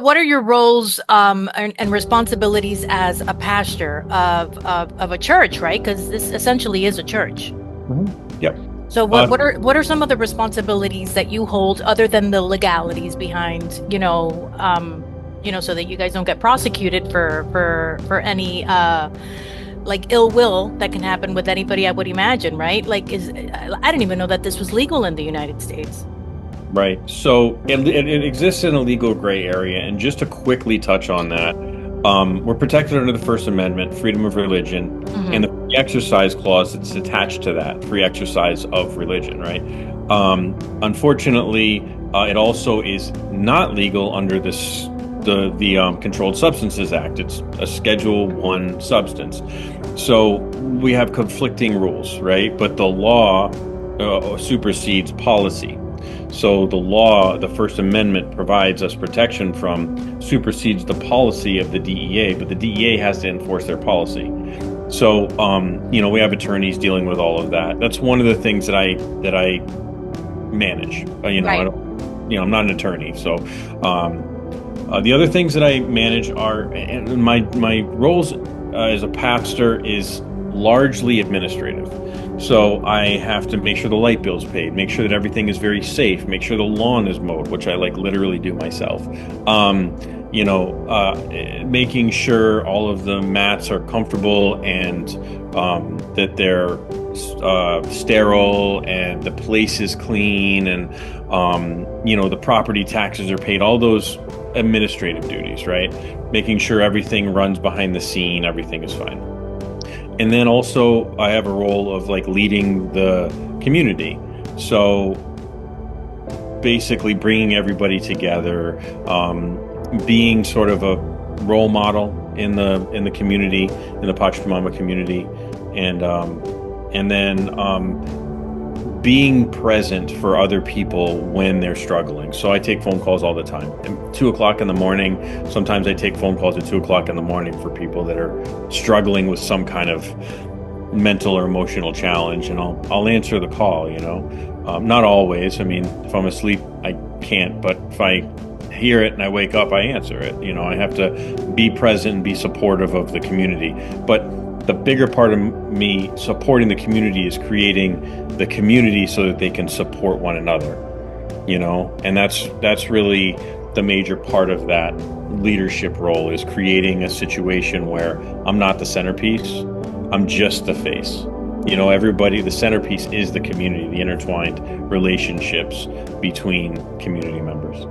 What are your roles and responsibilities as a pastor of a church, right? Because this essentially is a church. Yep. So Uh, what are some of the responsibilities that you hold other than the legalities behind, so that you guys don't get prosecuted for any like ill will that can happen with anybody, I would imagine, right? Like I didn't even know that this was legal in the United States. right. So it exists in a legal gray area. And just to quickly touch on that, we're protected under the First Amendment, freedom of religion, and the Hmm. free exercise clause that's attached to that, free exercise of religion, right? Unfortunately, it also is not legal under the Controlled Substances Act. It's a Schedule One substance. So we have conflicting rules, right? But the law supersedes policy. So the law, the First Amendment provides us protection from, supersedes the policy of the DEA, but the DEA has to enforce their policy. So, we have attorneys dealing with all of that. That's one of the things that I manage. I Right. don't, I'm not an attorney. So, the other things that I manage are, and my roles as a pastor is largely administrative. So I have to make sure the light bill's paid, make sure that everything is very safe, make sure the lawn is mowed, which I like literally do myself. Um, Making sure all of the mats are comfortable and that they're sterile and the place is clean and the property taxes are paid. All those administrative duties, right? Making sure everything runs behind the scene, everything is fine. And then also I have a role of like leading the community. So basically bringing everybody together, being sort of a role model in the community, in the Pachamama community, and then being present for other people when they're struggling. So I take phone calls all the time. At 2 o'clock in the morning, sometimes I take phone calls at 2 o'clock in the morning for people that are struggling with some kind of mental or emotional challenge, and I'll answer the call. Not always. I mean, if I'm asleep, I can't. But if I hear it and I wake up, I answer it. I have to be present and be supportive of the community. But the bigger part of me supporting the community is creating the community so that they can support one another, and that's really the major part of that leadership role, is creating a situation where I'm not the centerpiece, I'm just the face. Everybody, the centerpiece is the community, the intertwined relationships between community members.